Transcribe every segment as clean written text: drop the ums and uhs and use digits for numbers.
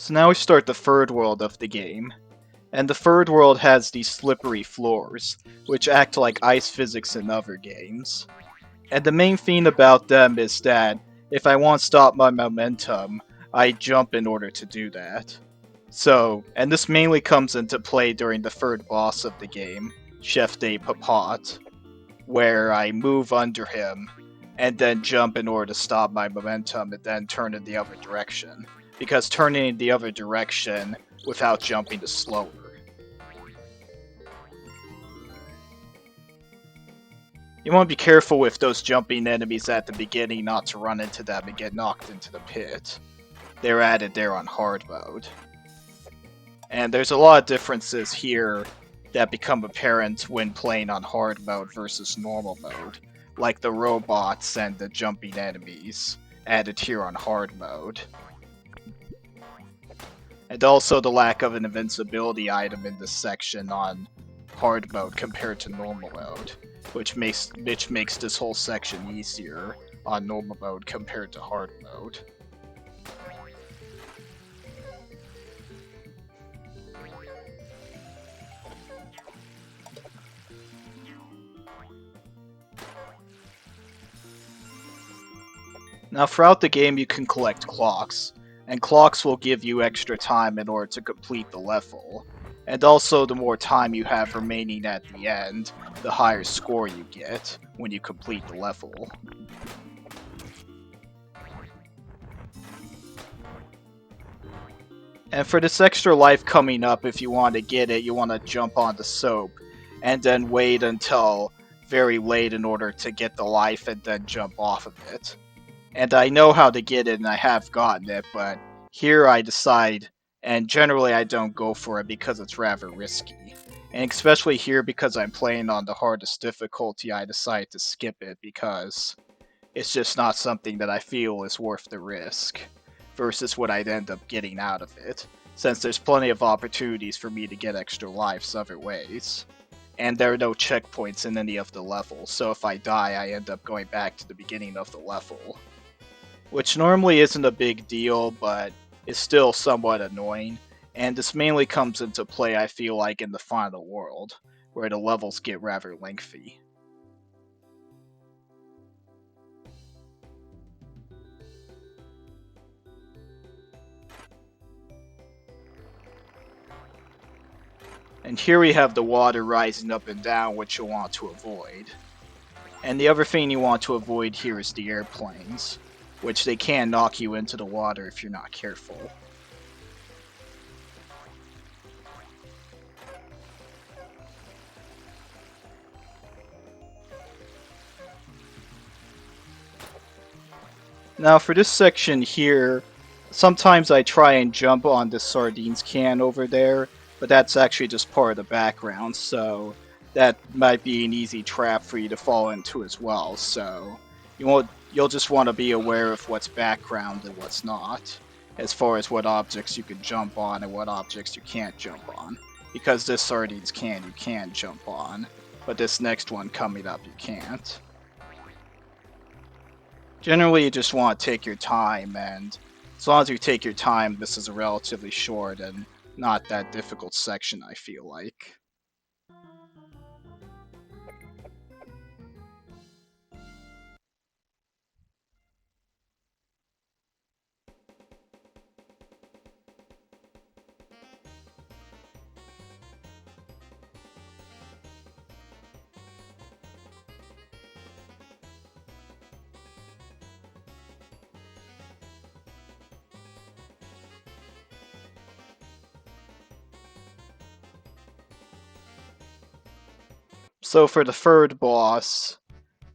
So now we start the third world of the game. And the third world has these slippery floors, which act like ice physics in other games. And the main thing about them is that if I want to stop my momentum, I jump in order to do that. And this mainly comes into play during the third boss of the game, Chef de Papat, where I move under him and then jump in order to stop my momentum and then turn in the other direction. Because turning in the other direction without jumping is slower. You want to be careful with those jumping enemies at the beginning not to run into them and get knocked into the pit. They're added there on hard mode. And there's a lot of differences here that become apparent when playing on hard mode versus normal mode, like the robots and the jumping enemies added here on hard mode. And also the lack of an invincibility item in this section on hard mode compared to normal mode, which makes this whole section easier on normal mode compared to hard mode. Now throughout the game you can collect clocks, and clocks will give you extra time in order to complete the level. And also the more time you have remaining at the end, the higher score you get when you complete the level. And for this extra life coming up, if you want to get it, you want to jump on the soap, and then wait until very late in order to get the life and then jump off of it. And I know how to get it and I have gotten it, but here I decide, and generally I don't go for it because it's rather risky. And especially here because I'm playing on the hardest difficulty, I decide to skip it because it's just not something that I feel is worth the risk versus what I'd end up getting out of it, since there's plenty of opportunities for me to get extra lives other ways. And there are no checkpoints in any of the levels, so if I die I end up going back to the beginning of the level. Which normally isn't a big deal, but is still somewhat annoying, and this mainly comes into play I feel like in the final world, where the levels get rather lengthy. And here we have the water rising up and down, which you'll want to avoid. And the other thing you want to avoid here is the airplanes, which they can knock you into the water if you're not careful. Now for this section here, sometimes I try and jump on this sardines can over there, but that's actually just part of the background, so that might be an easy trap for you to fall into as well, so you'll just want to be aware of what's background and what's not, as far as what objects you can jump on and what objects you can't jump on. Because this sardines can you can jump on, but this next one coming up you can't. Generally you just want to take your time, and as long as you take your time, this is a relatively short and not that difficult section, I feel like. So for the third boss,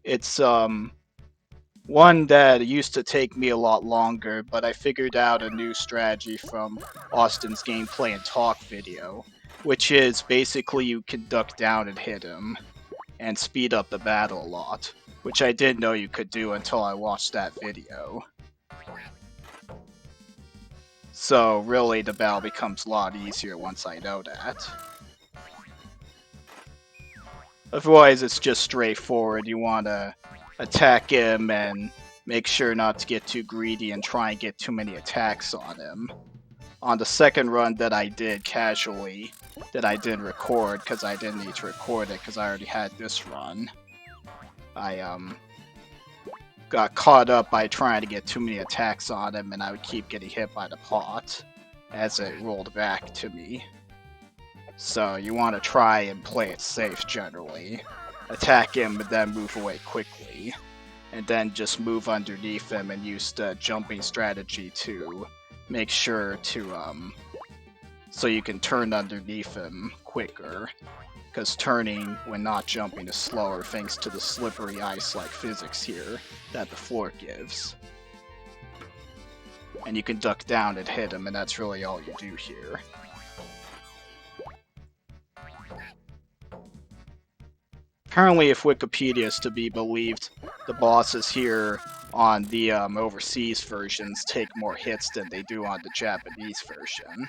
it's one that used to take me a lot longer, but I figured out a new strategy from Austin's gameplay and talk video, which is basically you can duck down and hit him, and speed up the battle a lot, which I didn't know you could do until I watched that video. So really the battle becomes a lot easier once I know that. Otherwise it's just straightforward, you want to attack him and make sure not to get too greedy and try and get too many attacks on him. on the second run that I did casually, that I did record, because I didn't need to record it because I already had this run, I got caught up by trying to get too many attacks on him, and I would keep getting hit by the pot as it rolled back to me. So you want to try and play it safe generally. Attack him and then move away quickly. And then just move underneath him and use the jumping strategy to make sure to, so you can turn underneath him quicker. Because turning when not jumping is slower thanks to the slippery ice-like physics here that the floor gives. And you can duck down and hit him, and that's really all you do here. Apparently, if Wikipedia is to be believed, the bosses here on the overseas versions take more hits than they do on the Japanese version.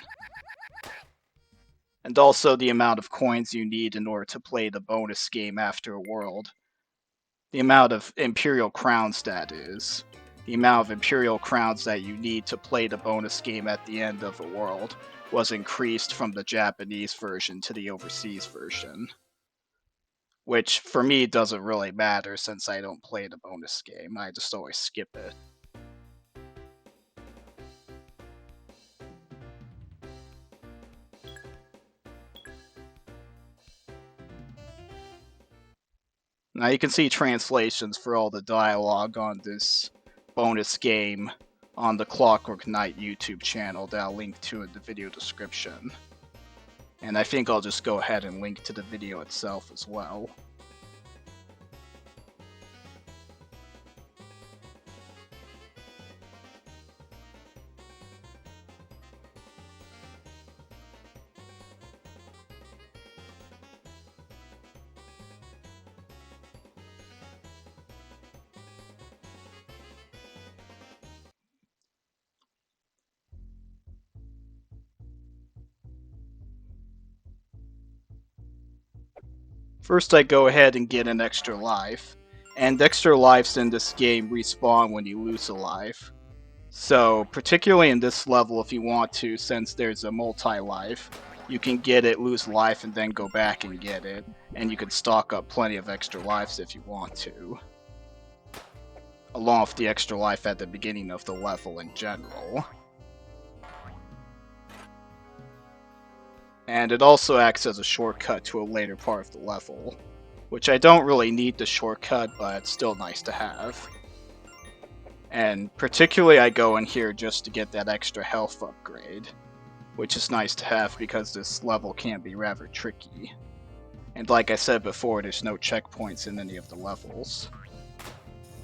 And also the amount of coins you need in order to play the bonus game after a world. The amount of Imperial Crowns, that is. The amount of Imperial Crowns that you need to play the bonus game at the end of a world was increased from the Japanese version to the overseas version. Which, for me, doesn't really matter since I don't play the bonus game. I just always skip it. Now you can see translations for all the dialogue on this bonus game on the Clockwork Knight YouTube channel that I'll link to in the video description. And I think I'll just go ahead and link to the video itself as well. First I go ahead and get an extra life, and extra lives in this game respawn when you lose a life. So, particularly in this level if you want to, since there's a multi-life, you can get it, lose life, and then go back and get it, and you can stock up plenty of extra lives if you want to. Along with the extra life at the beginning of the level in general. And it also acts as a shortcut to a later part of the level, which I don't really need the shortcut, but it's still nice to have. And particularly I go in here just to get that extra health upgrade, which is nice to have because this level can be rather tricky. And like I said before, there's no checkpoints in any of the levels.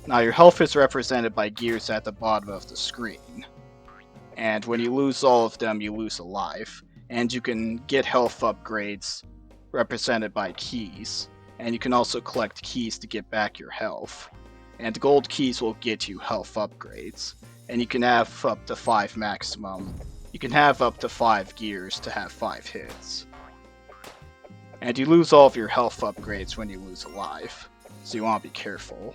Now your health is represented by gears at the bottom of the screen, and when you lose all of them, you lose a life. And you can get health upgrades represented by keys, and you can also collect keys to get back your health. And gold keys will get you health upgrades, and you can have up to 5 maximum. You can have up to 5 gears to have 5 hits. And you lose all of your health upgrades when you lose a life, so you want to be careful.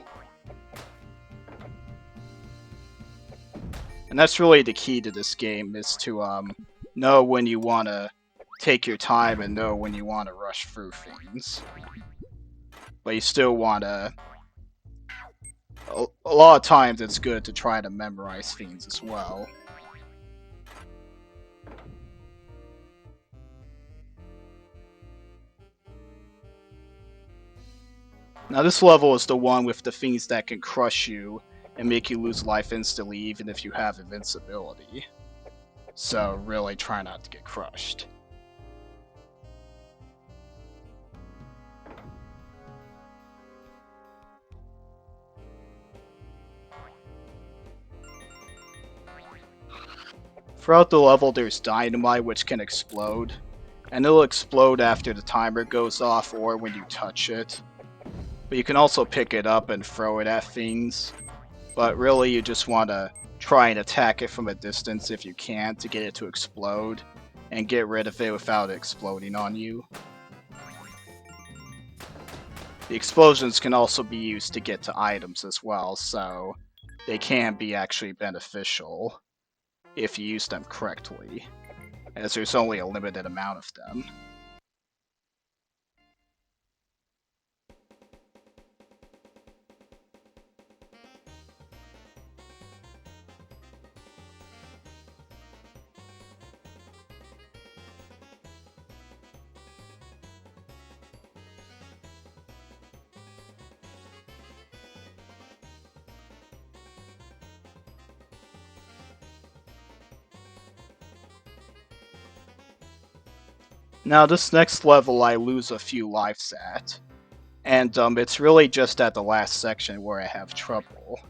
And that's really the key to this game, is to know when you want to take your time and know when you want to rush through things. But you still want to... A lot of times it's good to try to memorize things as well. Now this level is the one with the things that can crush you and make you lose life instantly even if you have invincibility. So really try not to get crushed. Throughout the level there's dynamite which can explode, and it'll explode after the timer goes off or when you touch it. But you can also pick it up and throw it at things, but really you just want to try and attack it from a distance if you can to get it to explode, and get rid of it without it exploding on you. The explosions can also be used to get to items as well, so they can be actually beneficial if you use them correctly. as there's only a limited amount of them. Now this next level I lose a few lives at, and it's really just at the last section where I have trouble.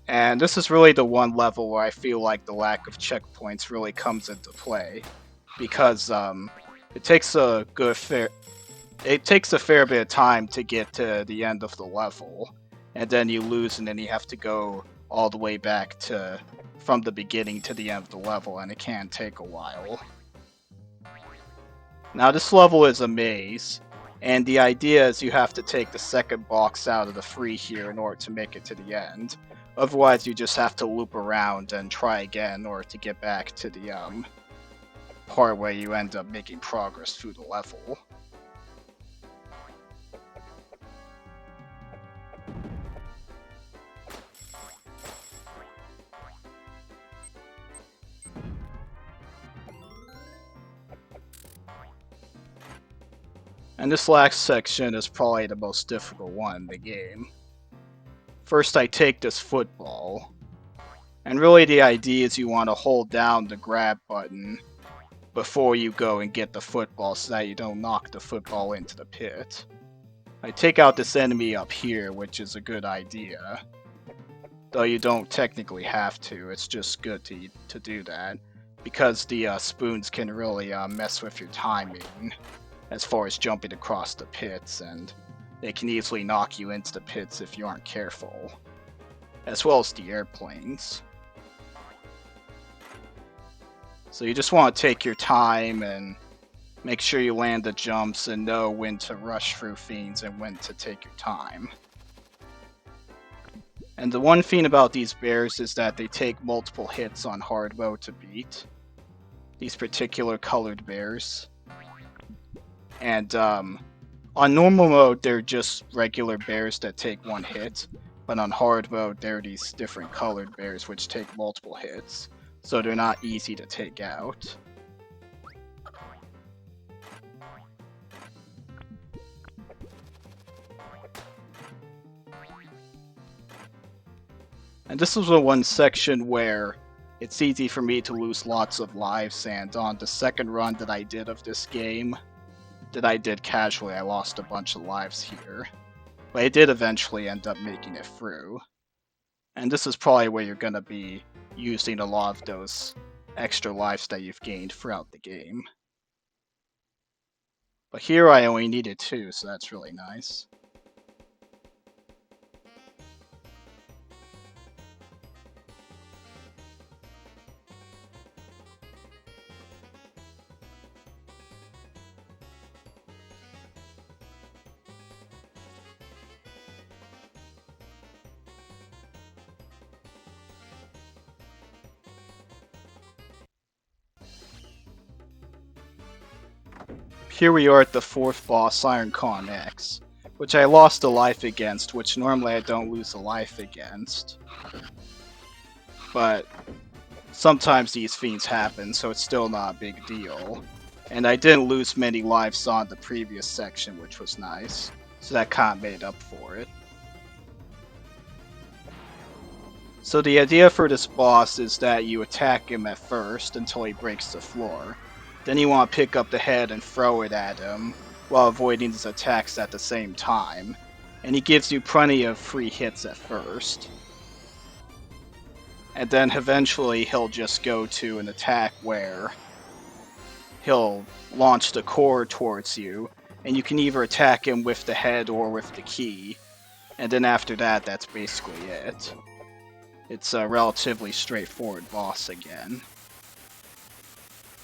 And this is really the one level where I feel like the lack of checkpoints really comes into play, because it takes a fair bit of time to get to the end of the level, and then you lose, and then you have to go all the way back to from the beginning to the end of the level, and it can take a while. Now this level is a maze, and the idea is you have to take the second box out of the free here in order to make it to the end. Otherwise you just have to loop around and try again in order to get back to the part where you end up making progress through the level. And this last section is probably the most difficult one in the game. First I take this football, and really the idea is you want to hold down the grab button before you go and get the football so that you don't knock the football into the pit. I take out this enemy up here, which is a good idea. Though you don't technically have to, it's just good to do that, because the spoons can really mess with your timing as far as jumping across the pits, and they can easily knock you into the pits if you aren't careful, as well as the airplanes. So you just want to take your time and make sure you land the jumps and know when to rush through fiends and when to take your time. And the one thing about these bears is that they take multiple hits on hard mode to beat. These particular colored bears. And on normal mode, they're just regular bears that take one hit, but on hard mode, they're these different colored bears which take multiple hits, so they're not easy to take out. And this is the one section where it's easy for me to lose lots of lives, and on the second run that I did of this game, that I did casually, I lost a bunch of lives here. But I did eventually end up making it through. And this is probably where you're going to be using a lot of those extra lives that you've gained throughout the game. But here I only needed 2, so that's really nice. Here we are at the 4th boss, Iron Con X, which I lost a life against, which normally I don't lose a life against. But sometimes these fiends happen, so it's still not a big deal. And I didn't lose many lives on the previous section, which was nice, so that kind of made up for it. So the idea for this boss is that you attack him at first until he breaks the floor. Then you want to pick up the head and throw it at him, while avoiding his attacks at the same time. And he gives you plenty of free hits at first. And then eventually he'll just go to an attack where he'll launch the core towards you, and you can either attack him with the head or with the key. And then after that, that's basically it. It's a relatively straightforward boss again.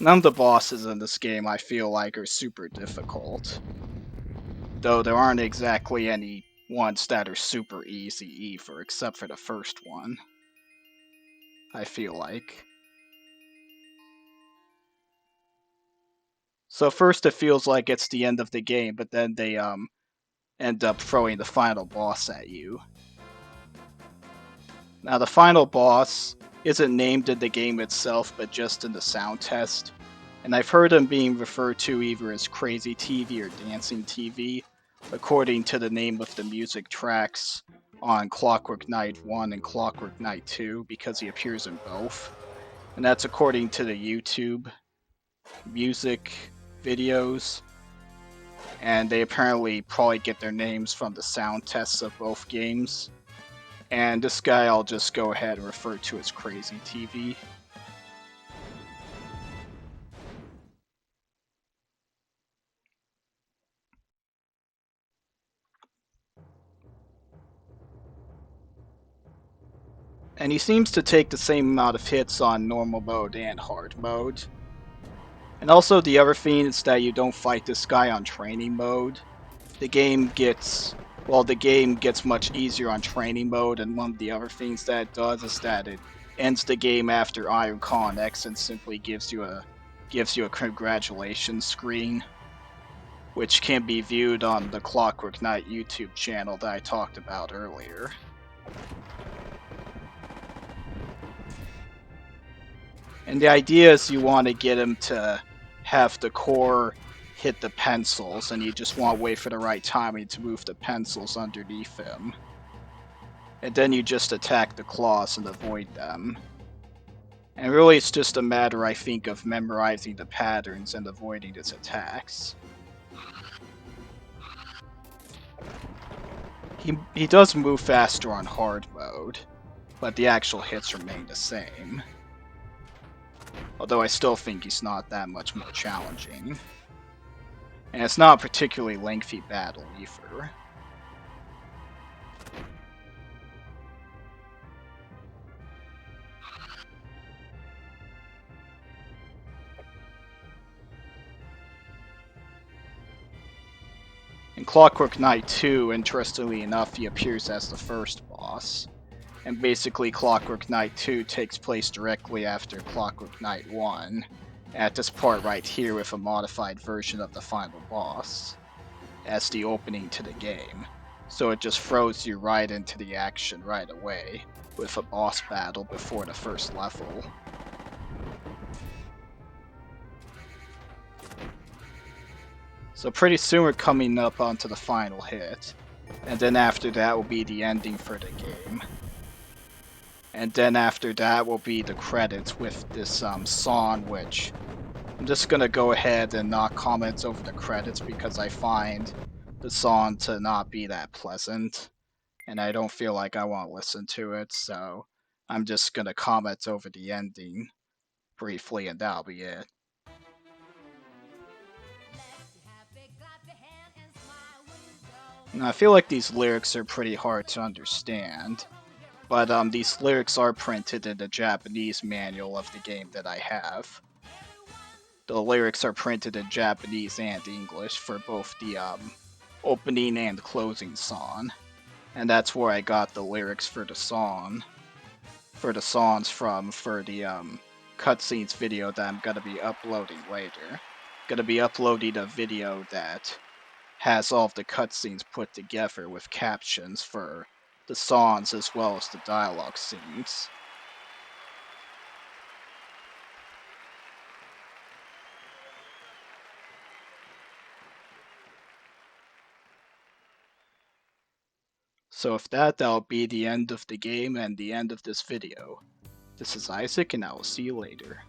None of the bosses in this game I feel like are super difficult. Though there aren't exactly any ones that are super easy either, except for the first one. I feel like. So first it feels like it's the end of the game, but then they end up throwing the final boss at you. Now the final boss isn't named in the game itself, but just in the sound test. And I've heard him being referred to either as Crazy TV or Dancing TV, according to the name of the music tracks on Clockwork Knight 1 and Clockwork Knight 2, because he appears in both. And that's according to the YouTube music videos. And they apparently probably get their names from the sound tests of both games. And this guy I'll just go ahead and refer to as Crazy TV. And he seems to take the same amount of hits on normal mode and hard mode. And also the other thing is that you don't fight this guy on training mode. The game gets much easier on training mode, and one of the other things that it does is that it ends the game after Iron Con X and simply gives you a congratulations screen, which can be viewed on the Clockwork Knight YouTube channel that I talked about earlier. And the idea is you want to get him to have the core hit the pencils, and you just want to wait for the right timing to move the pencils underneath him. And then you just attack the claws and avoid them. And really it's just a matter, I think, of memorizing the patterns and avoiding his attacks. He does move faster on hard mode, but the actual hits remain the same. Although I still think he's not that much more challenging. And it's not a particularly lengthy battle either. In Clockwork Knight 2, interestingly enough, he appears as the first boss. And basically Clockwork Knight 2 takes place directly after Clockwork Knight 1, at this part right here with a modified version of the final boss, as the opening to the game. So it just throws you right into the action right away, with a boss battle before the first level. So pretty soon we're coming up onto the final hit, and then after that will be the ending for the game. And then after that will be the credits with this song, which I'm just gonna go ahead and not comment over the credits because I find the song to not be that pleasant, and I don't feel like I want to listen to it, so I'm just gonna comment over the ending briefly, and that'll be it. Now, I feel like these lyrics are pretty hard to understand, but these lyrics are printed in the Japanese manual of the game that I have. The lyrics are printed in Japanese and English for both the opening and closing song, and that's where I got the lyrics for the songs from for the cutscenes video that I'm gonna be uploading later. Gonna be uploading a video that has all of the cutscenes put together with captions for the songs as well as the dialogue scenes. So with that, that'll be the end of the game and the end of this video. This is Isaac, and I will see you later.